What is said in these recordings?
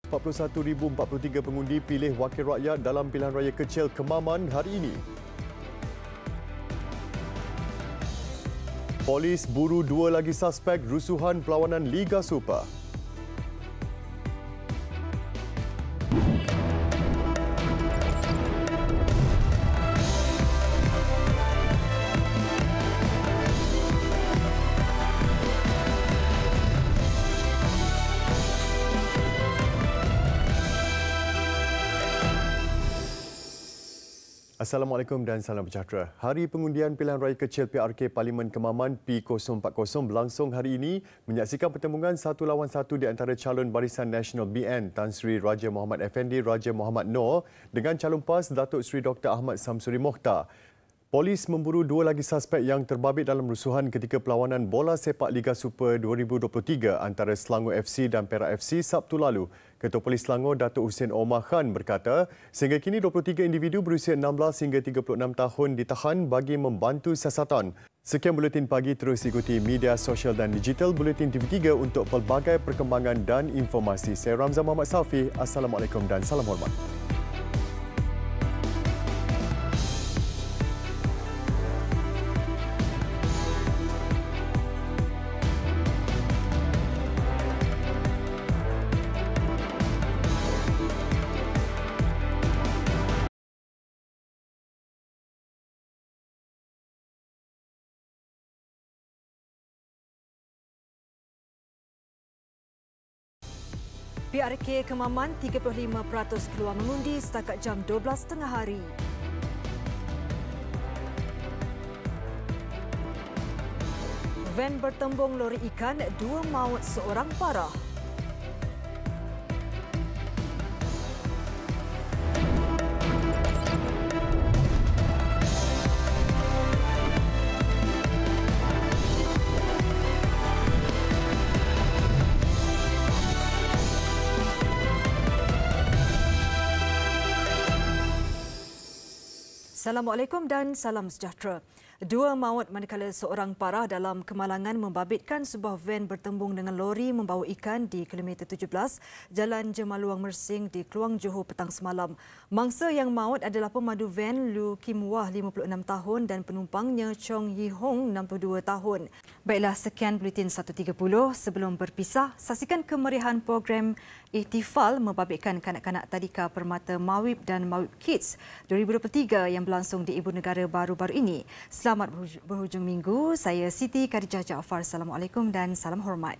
41,043 pengundi pilih wakil rakyat dalam pilihan raya kecil Kemaman hari ini. Polis buru 2 lagi suspek rusuhan perlawanan Liga Super. Assalamualaikum dan salam sejahtera. Hari pengundian pilihan raya kecil PRK Parlimen Kemaman P040 berlangsung hari ini menyaksikan pertembungan satu lawan satu di antara calon Barisan Nasional BN Tan Sri Raja Muhammad Effendi Raja Muhammad Noor dengan calon PAS Datuk Seri Dr. Ahmad Samsuri Mokhtar. Polis memburu 2 lagi suspek yang terbabit dalam rusuhan ketika perlawanan bola sepak Liga Super 2023 antara Selangor FC dan Perak FC Sabtu lalu. Ketua Polis Selangor Datuk Hussein Omar Khan berkata, sehingga kini 23 individu berusia 16 hingga 36 tahun ditahan bagi membantu siasatan. Sekian Buletin Pagi, terus ikuti media sosial dan digital Buletin TV3 untuk pelbagai perkembangan dan informasi. Saya Ramzan Muhammad Safi. Assalamualaikum dan salam hormat. PRK Kemaman 35% keluar mengundi setakat jam 12.30 hari. Van bertembung lori ikan, 2 maut, seorang parah. Assalamualaikum dan salam sejahtera. 2 maut manakala seorang parah dalam kemalangan membabitkan sebuah van bertembung dengan lori membawa ikan di kilometer 17 Jalan Jemaluang Mersing di Kluang Johor petang semalam. Mangsa yang maut adalah pemandu van Lu Kim Wah 56 tahun dan penumpangnya Chong Yi Hong 62 tahun. Baiklah, sekian Buletin 1.30. Sebelum berpisah, saksikan kemeriahan program Ihtifal membabitkan kanak-kanak Tadika Permata Mawib dan Mawib Kids 2023 yang berlangsung di Ibu Negara baru-baru ini. Selamat berhujung minggu. Saya Siti Khadijah Jaafar. Assalamualaikum dan salam hormat.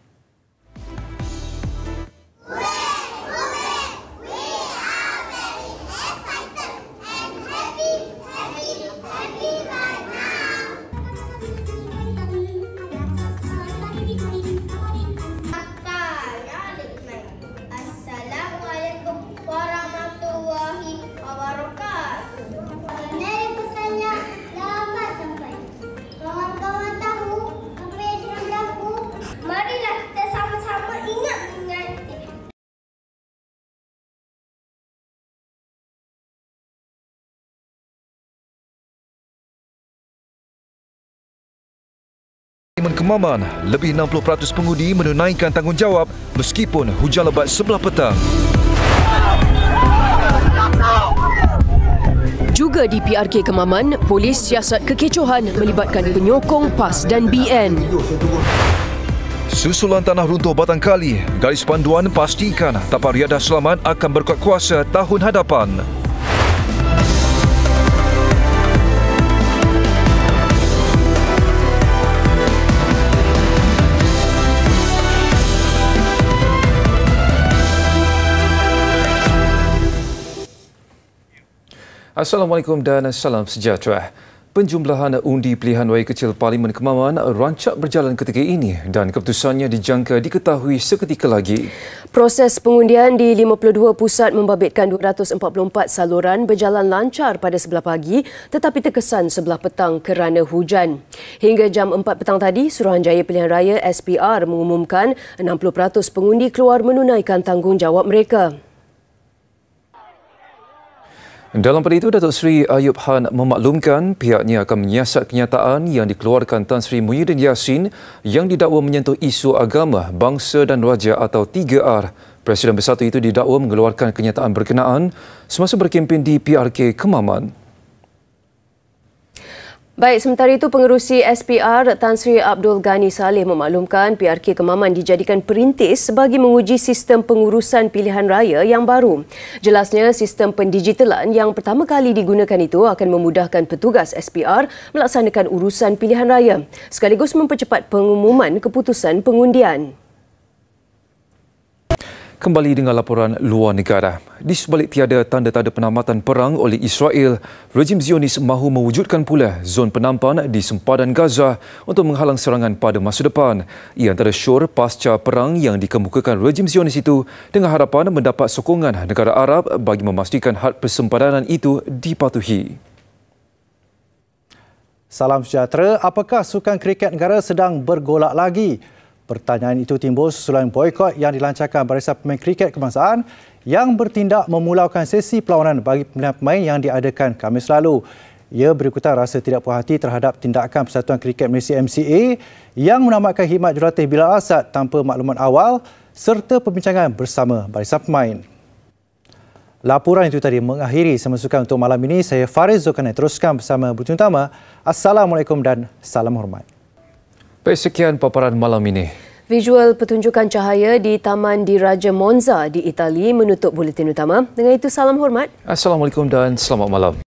Kemaman, lebih 60% pengundi menunaikan tanggungjawab meskipun hujan lebat sebelah petang. Juga di PRK Kemaman, polis siasat kekecohan melibatkan penyokong PAS dan BN. Susulan tanah runtuh batang kali, garis panduan pastikan tapak riadah selamat akan berkuat kuasa tahun hadapan. Assalamualaikum dan salam sejahtera. Penjumlahan undi pilihan raya kecil Parlimen Kemaman rancak berjalan ketika ini dan keputusannya dijangka diketahui seketika lagi. Proses pengundian di 52 pusat membabitkan 244 saluran berjalan lancar pada sebelah pagi tetapi terkesan sebelah petang kerana hujan. Hingga jam 4 petang tadi, Suruhanjaya Pilihan Raya SPR mengumumkan 60% pengundi keluar menunaikan tanggungjawab mereka. Dalam pada itu, Datuk Seri Ayub Han memaklumkan pihaknya akan menyiasat kenyataan yang dikeluarkan Tan Sri Muhyiddin Yassin yang didakwa menyentuh isu agama, bangsa dan raja atau 3R. Presiden Bersatu itu didakwa mengeluarkan kenyataan berkenaan semasa berkempen di PRK Kemaman. Baik, sementara itu pengerusi SPR Tan Sri Abdul Ghani Saleh memaklumkan PRK Kemaman dijadikan perintis bagi menguji sistem pengurusan pilihan raya yang baru. Jelasnya, sistem pendigitalan yang pertama kali digunakan itu akan memudahkan petugas SPR melaksanakan urusan pilihan raya sekaligus mempercepat pengumuman keputusan pengundian. Kembali dengan laporan luar negara. Di sebalik tiada tanda-tanda penamatan perang oleh Israel, rejim Zionis mahu mewujudkan pula zon penampan di sempadan Gaza untuk menghalang serangan pada masa depan. Ia antara syur pasca perang yang dikemukakan rejim Zionis itu dengan harapan mendapat sokongan negara Arab bagi memastikan had persempadanan itu dipatuhi. Salam sejahtera, apakah sukan kriket negara sedang bergolak lagi? Pertanyaan itu timbul susulan boikot yang dilancarkan Barisan Pemain Kriket Kebangsaan yang bertindak memulaukan sesi perlawanan bagi pemain-pemain yang diadakan Khamis lalu. Ia berikutan rasa tidak puas hati terhadap tindakan Persatuan Kriket Malaysia MCA yang menamatkan khidmat jurulatih Bilal Asad tanpa maklumat awal serta perbincangan bersama barisan pemain. Laporan itu tadi mengakhiri semasukan untuk malam ini. Saya Fariz Zulkarnain teruskan bersama Buletin Utama. Assalamualaikum dan salam hormat. Baik, sekian paparan malam ini. Visual pertunjukan cahaya di Taman Diraja Monza di Itali menutup Buletin Utama. Dengan itu, salam hormat. Assalamualaikum dan selamat malam.